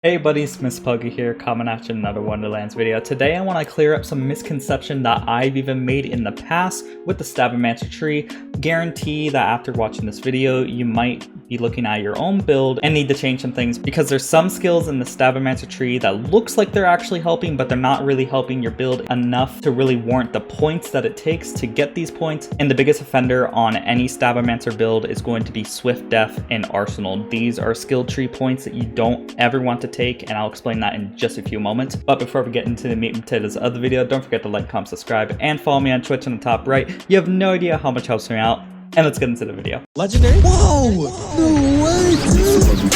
Hey buddies, Miss Puggy here, coming at you another Wonderlands video. Today I want to clear up some misconception that I've even made in the past with the Stabbomancer tree. Guarantee that after watching this video, you might be looking at your own build and need to change some things because there's some skills in the Stabbomancer tree that looks like they're actually helping, but they're not really helping your build enough to really warrant the points that it takes to get these points. And the biggest offender on any Stabbomancer build is going to be Swift Death and Arsenal. These are skill tree points that you don't ever want to take, and I'll explain that in just a few moments. But before we get into the meat and potatoes of the video, don't forget to like, comment, subscribe, and follow me on Twitch on the top right. You have no idea how much helps me out. And let's get into the video. Legendary? Whoa! No way, dude!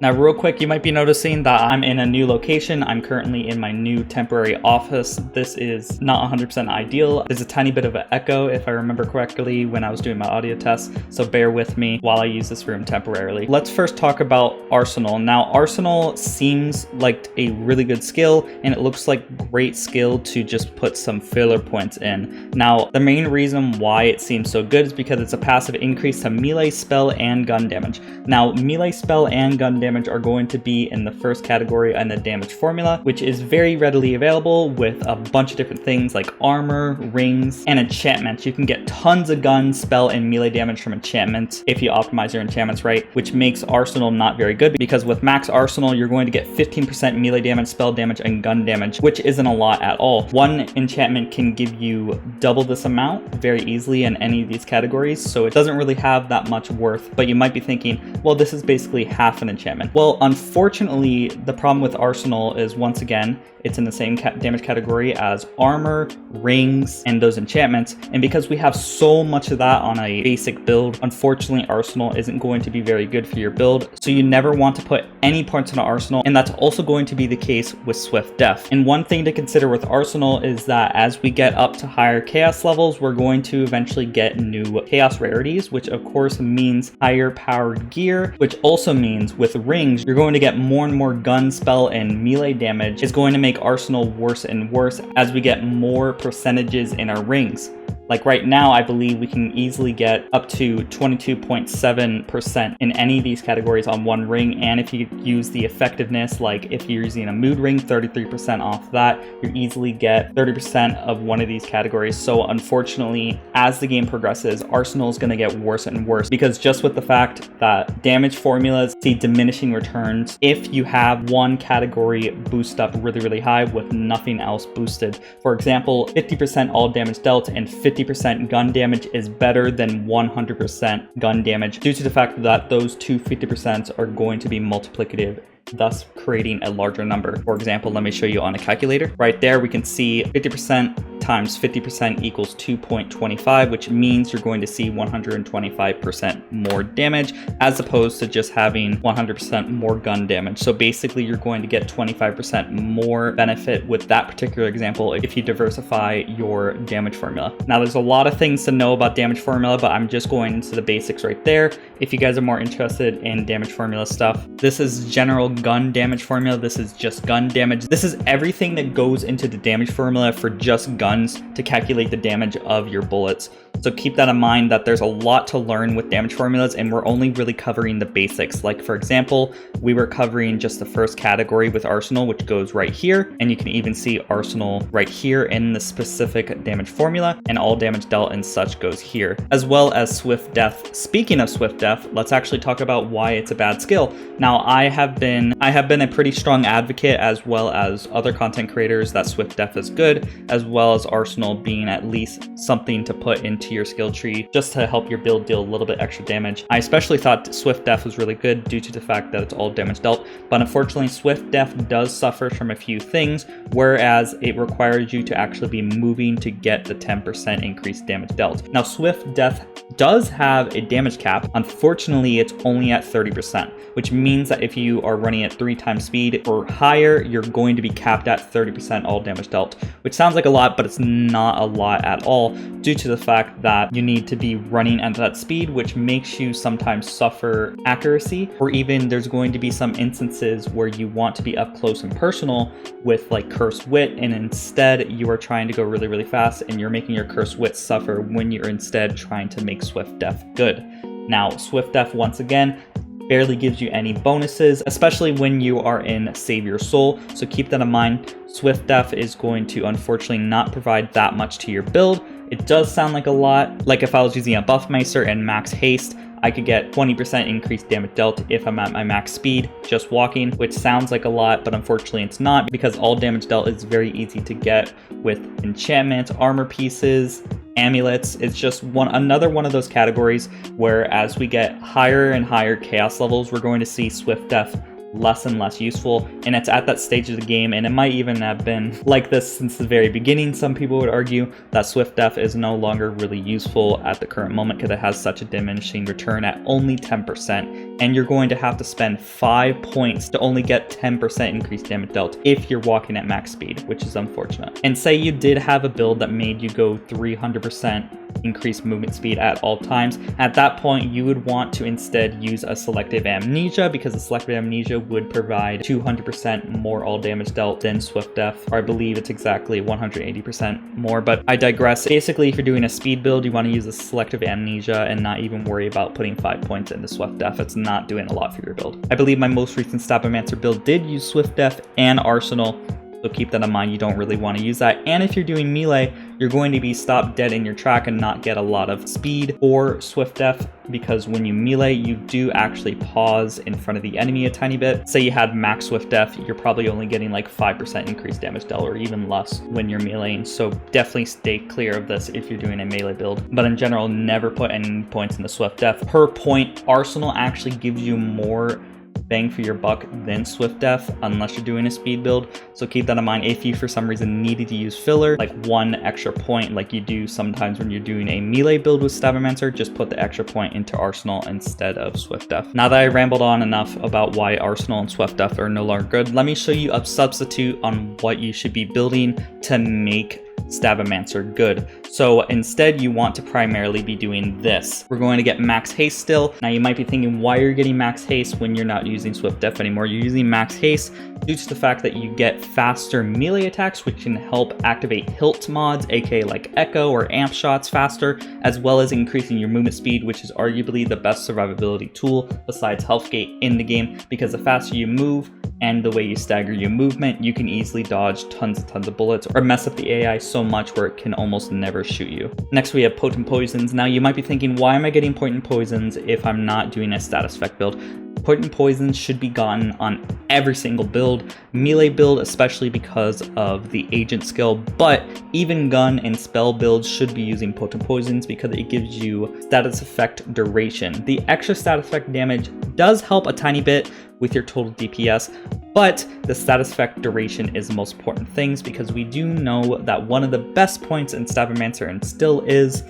Now real quick, you might be noticing that I'm in a new location. I'm currently in my new temporary office. This is not 100% ideal. There's a tiny bit of an echo if I remember correctly when I was doing my audio test, so bear with me while I use this room temporarily. Let's first talk about Arsenal. Now Arsenal seems like a really good skill, and it looks like great skill to just put some filler points in. Now the main reason why it seems so good is because it's a passive increase to melee, spell, and gun damage. Now melee, spell, and gun damage are going to be in the first category in the damage formula, which is very readily available with a bunch of different things like armor, rings, and enchantments. You can get tons of gun, spell, and melee damage from enchantments if you optimize your enchantments right, which makes Arsenal not very good because with max Arsenal, you're going to get 15% melee damage, spell damage, and gun damage, which isn't a lot at all. One enchantment can give you double this amount very easily in any of these categories, so it doesn't really have that much worth. But you might be thinking, well, this is basically half an enchantment. Well, unfortunately, the problem with Arsenal is, once again, it's in the same damage category as armor, rings, and those enchantments. And because we have so much of that on a basic build, unfortunately, Arsenal isn't going to be very good for your build. So you never want to put any points in an Arsenal, and that's also going to be the case with Swift Death. And one thing to consider with Arsenal is that as we get up to higher chaos levels, we're going to eventually get new chaos rarities, which of course means higher powered gear, which also means with rings, you're going to get more and more gun, spell, and melee damage. Is going to make Arsenal worse and worse as we get more percentages in our rings. Like right now, I believe we can easily get up to 22.7% in any of these categories on one ring. And if you use the effectiveness, like if you're using a mood ring, 33% off that, you easily get 30% of one of these categories. So unfortunately, as the game progresses, Arsenal is going to get worse and worse because just with the fact that damage formulas see diminishing returns if you have one category boost up really, really high with nothing else boosted. For example, 50% all damage dealt and 50% gun damage is better than 100% gun damage due to the fact that those two 50% are going to be multiplicative, thus creating a larger number. For example, let me show you on a calculator. Right there, we can see 50% times 50% equals 2.25, which means you're going to see 125% more damage as opposed to just having 100% more gun damage. So basically, you're going to get 25% more benefit with that particular example if you diversify your damage formula. Now, there's a lot of things to know about damage formula, but I'm just going into the basics right there. If you guys are more interested in damage formula stuff, this is general gun damage formula. This is just gun damage. This is everything that goes into the damage formula for just guns to calculate the damage of your bullets. So keep that in mind that there's a lot to learn with damage formulas, and we're only really covering the basics. Like for example, we were covering just the first category with Arsenal, which goes right here, and you can even see Arsenal right here in the specific damage formula, and all damage dealt and such goes here, as well as Swift Death. Speaking of Swift Death, let's actually talk about why it's a bad skill. Now, I have been a pretty strong advocate, as well as other content creators, that Swift Death is good, as well as Arsenal being at least something to put into your skill tree just to help your build deal a little bit extra damage. I especially thought Swift Death was really good due to the fact that it's all damage dealt, but unfortunately Swift Death does suffer from a few things, whereas it requires you to actually be moving to get the 10% increased damage dealt. Now Swift Death does have a damage cap. Unfortunately, it's only at 30%, which means that if you are running at 3 times speed or higher, you're going to be capped at 30% all damage dealt, which sounds like a lot, but it's not a lot at all due to the fact fact that you need to be running at that speed, which makes you sometimes suffer accuracy, or even there's going to be some instances where you want to be up close and personal with like Cursed Wit, and instead you are trying to go really, really fast and you're making your Cursed Wit suffer when you're instead trying to make Swift Death good. Now, Swift Death, once again, barely gives you any bonuses, especially when you are in Save Your Soul, so keep that in mind. Swift Death is going to unfortunately not provide that much to your build. It does sound like a lot. Like if I was using a Buffmacer and max haste, I could get 20% increased damage dealt if I'm at my max speed just walking, which sounds like a lot, but unfortunately it's not, because all damage dealt is very easy to get with enchantments, armor pieces, amulets. It's just another one of those categories where as we get higher and higher chaos levels, we're going to see Swift Death less and less useful, and it's at that stage of the game, and it might even have been like this since the very beginning. Some people would argue that Swift Death is no longer really useful at the current moment because it has such a diminishing return at only 10%, and you're going to have to spend 5 points to only get 10% increased damage dealt if you're walking at max speed, which is unfortunate. And say you did have a build that made you go 300% increased movement speed at all times. At that point, you would want to instead use a Selective Amnesia, because a Selective Amnesia would provide 200% more all damage dealt than Swift Death, or I believe it's exactly 180% more, but I digress. Basically, if you're doing a speed build, you want to use a Selective Amnesia and not even worry about putting 5 points into Swift Death. It's not doing a lot for your build. I believe my most recent Stabbomancer build did use Swift Death and Arsenal, so keep that in mind. You don't really want to use that. And if you're doing melee, you're going to be stopped dead in your track and not get a lot of speed or Swift Death, because when you melee, you do actually pause in front of the enemy a tiny bit. Say you had max Swift Death, you're probably only getting like 5% increased damage dealt or even less when you're meleeing. So definitely stay clear of this if you're doing a melee build. But in general, never put any points into Swift Death. Per point, Arsenal actually gives you more bang for your buck than Swift Death unless you're doing a speed build, so keep that in mind. If you for some reason needed to use filler, like 1 extra point like you do sometimes when you're doing a melee build with Stabbomancer, just put the extra point into Arsenal instead of Swift Death. Now that I rambled on enough about why Arsenal and Swift Death are no longer good, let me show you a substitute on what you should be building to make Stabbomancer good. So instead, you want to primarily be doing this. We're going to get max haste still. Now you might be thinking why you're getting max haste when you're not using Swift Death anymore. You're using max haste due to the fact that you get faster melee attacks, which can help activate hilt mods, aka like echo or amp shots faster, as well as increasing your movement speed, which is arguably the best survivability tool besides health gate in the game, because the faster you move and the way you stagger your movement, you can easily dodge tons of bullets or mess up the AI so much where it can almost never shoot you. Next, we have Potent Poisons. Now you might be thinking, why am I getting Potent Poisons if I'm not doing a status effect build? Potent Poisons should be gotten on every single build, melee build especially because of the agent skill, but even gun and spell builds should be using Potent Poisons because it gives you status effect duration. The extra status effect damage does help a tiny bit with your total DPS, but the status effect duration is the most important things, because we do know that one of the best points in Stabbomancer, and still is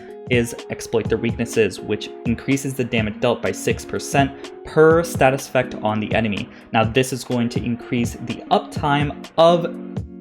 exploit their weaknesses, which increases the damage dealt by 6% per status effect on the enemy. Now this is going to increase the uptime of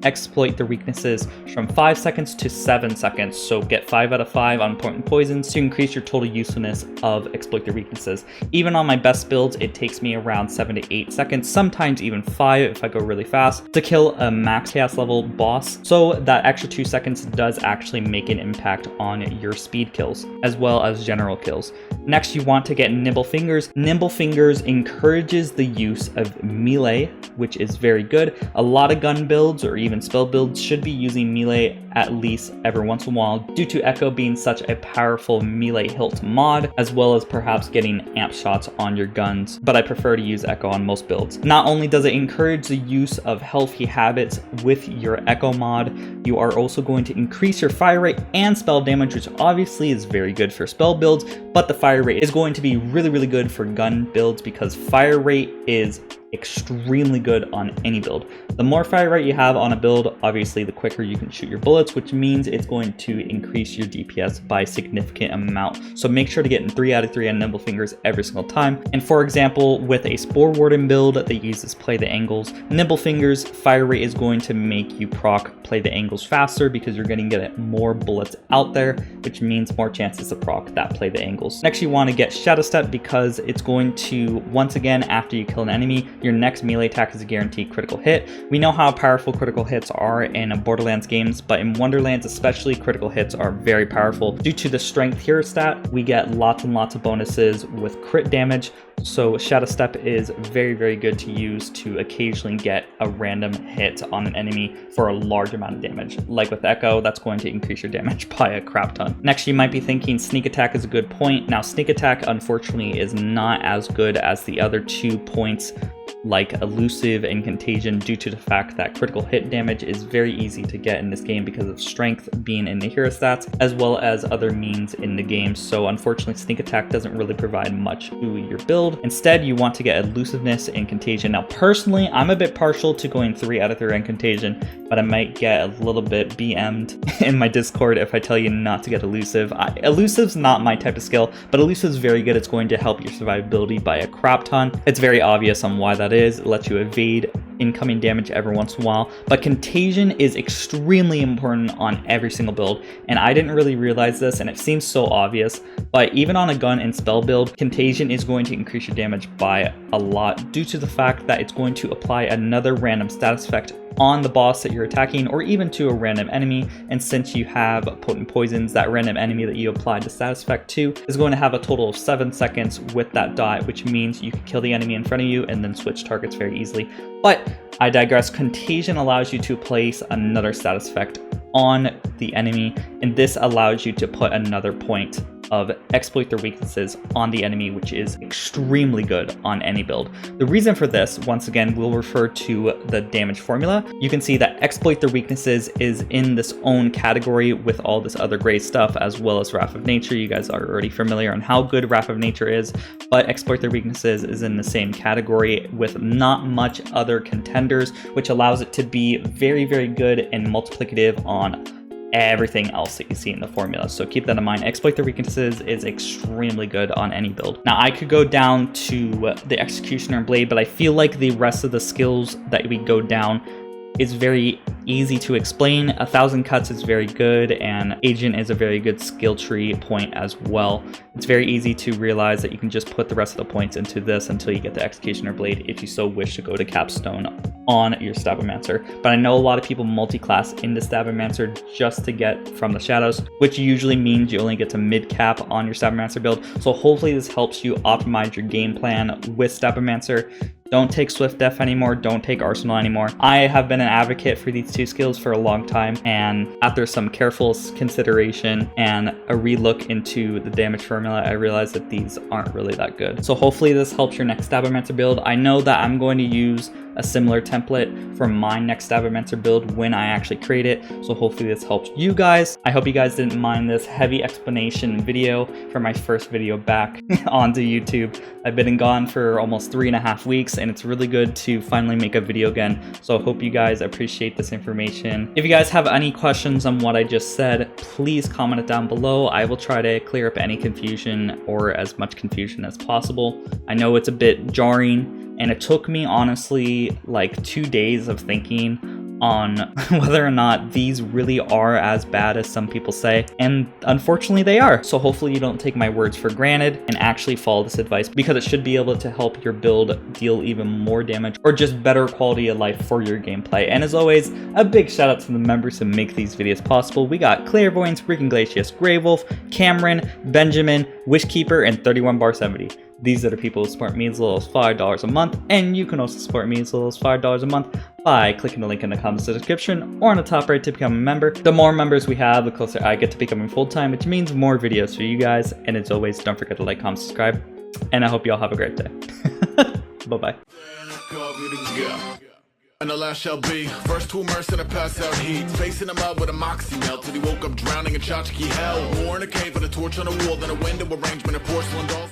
exploit their weaknesses from 5 seconds to 7 seconds, so get 5 out of 5 on Potent Poisons to increase your total usefulness of exploit their weaknesses. Even on my best builds, it takes me around 7 to 8 seconds, sometimes even 5 if I go really fast, to kill a max chaos level boss, so that extra 2 seconds does actually make an impact on your speed kills as well as general kills. Next, you want to get Nimble Fingers. Nimble Fingers encourages the use of melee, which is very good. A lot of gun builds or even spell builds should be using melee at least every once in a while, due to Echo being such a powerful melee hilt mod, as well as perhaps getting amp shots on your guns, but I prefer to use Echo on most builds. Not only does it encourage the use of healthy habits with your Echo mod, you are also going to increase your fire rate and spell damage, which obviously is very good for spell builds, but the fire rate is going to be really good for gun builds because fire rate is extremely good on any build. The more fire rate you have on a build, obviously the quicker you can shoot your bullets, which means it's going to increase your DPS by a significant amount. So make sure to get in 3 out of 3 on Nimble Fingers every single time. And for example, with a Spore Warden build that uses Play the Angles, Nimble Fingers fire rate is going to make you proc Play the Angles faster because you're going to get more bullets out there, which means more chances to proc that Play the Angles. Next, you want to get Shadow Step because it's going to, once again, after you kill an enemy, your next melee attack is a guaranteed critical hit. We know how powerful critical hits are in Borderlands games, but in Wonderlands especially, critical hits are very powerful. Due to the strength hero stat, we get lots and lots of bonuses with crit damage, so Shadow Step is very, very good to use to occasionally get a random hit on an enemy for a large amount of damage. Like with Echo, that's going to increase your damage by a crap ton. Next, you might be thinking Sneak Attack is a good point. Now, Sneak Attack, unfortunately, is not as good as the other 2 points like Elusive and Contagion due to the fact that critical hit damage is very easy to get in this game because of strength being in the hero stats as well as other means in the game. So unfortunately, Sneak Attack doesn't really provide much to your build. Instead, you want to get Elusiveness and Contagion. Now personally, I'm a bit partial to going 3 out of 3 on Contagion, but I might get a little bit BM'd in my Discord if I tell you not to get Elusive. Elusive's not my type of skill, but Elusive's very good. It's going to help your survivability by a crap ton. It's very obvious on why that is. It lets you evade incoming damage every once in a while, but Contagion is extremely important on every single build, and I didn't really realize this, and it seems so obvious, but even on a gun and spell build, Contagion is going to increase your damage by a lot due to the fact that it's going to apply another random status effect on the boss that you're attacking or even to a random enemy, and since you have potent poisons, that random enemy that you applied the status effect to is going to have a total of 7 seconds with that dot, which means you can kill the enemy in front of you and then switch targets very easily. But I digress. Contagion allows you to place another status effect on the enemy, and this allows you to put another point of exploit their weaknesses on the enemy, which is extremely good on any build. The reason for this, once again, we'll refer to the damage formula. You can see that exploit their weaknesses is in this own category with all this other great stuff, as well as Wrath of Nature. You guys are already familiar on how good Wrath of Nature is, but exploit their weaknesses is in the same category with not much other contenders, which allows it to be very, very good and multiplicative on everything else that you see in the formula. So keep that in mind. Exploit their weaknesses is extremely good on any build. Now I could go down to the Executioner Blade, but I feel like the rest of the skills that we go down is very easy to explain. 1,000 Cuts is very good, and Agent is a very good skill tree point as well. It's very easy to realize that you can just put the rest of the points into this until you get the Executioner Blade if you so wish to go to Capstone on your Stabbomancer. But I know a lot of people multi-class into Stabbomancer just to get from the shadows, which usually means you only get to mid-cap on your Stabbomancer build. So hopefully this helps you optimize your game plan with Stabbomancer. Don't take Swift Def anymore, don't take Arsenal anymore. I have been an advocate for these 2 skills for a long time, and after some careful consideration and a relook into the damage formula, I realized that these aren't really that good. So hopefully this helps your next Stabbomancer build. I know that I'm going to use a similar template for my next Stabbomancer build when I actually create it, so hopefully this helps you guys. I hope you guys didn't mind this heavy explanation video for my first video back onto YouTube. I've been gone for almost 3.5 weeks, and it's really good to finally make a video again, so I hope you guys appreciate this information. If you guys have any questions on what I just said, please comment it down below. I will try to clear up any confusion or as much confusion as possible. I know it's a bit jarring, and it took me honestly like 2 days of thinking on whether or not these really are as bad as some people say, and unfortunately they are. So hopefully you don't take my words for granted and actually follow this advice, because it should be able to help your build deal even more damage or just better quality of life for your gameplay. And as always, a big shout out to the members who make these videos possible. We got Clairvoyance, Freaking Glacius, Greywolf, Cameron, Benjamin, Wishkeeper, and 31bar70. These are the people who support me as little as $5 a month, and you can also support me as little as $5 a month by clicking the link in the comments description or on the top right to become a member. The more members we have, the closer I get to becoming full-time, which means more videos for you guys. And as always, don't forget to like, comment, subscribe, and I hope you all have a great day. Bye-bye. And the last shall be first to immerse in a pass out heat, facing him out with a moxie melt till he woke up drowning in tchotchke hell. War in a cave with a torch on the wall, then a window arrangement of porcelain dolls.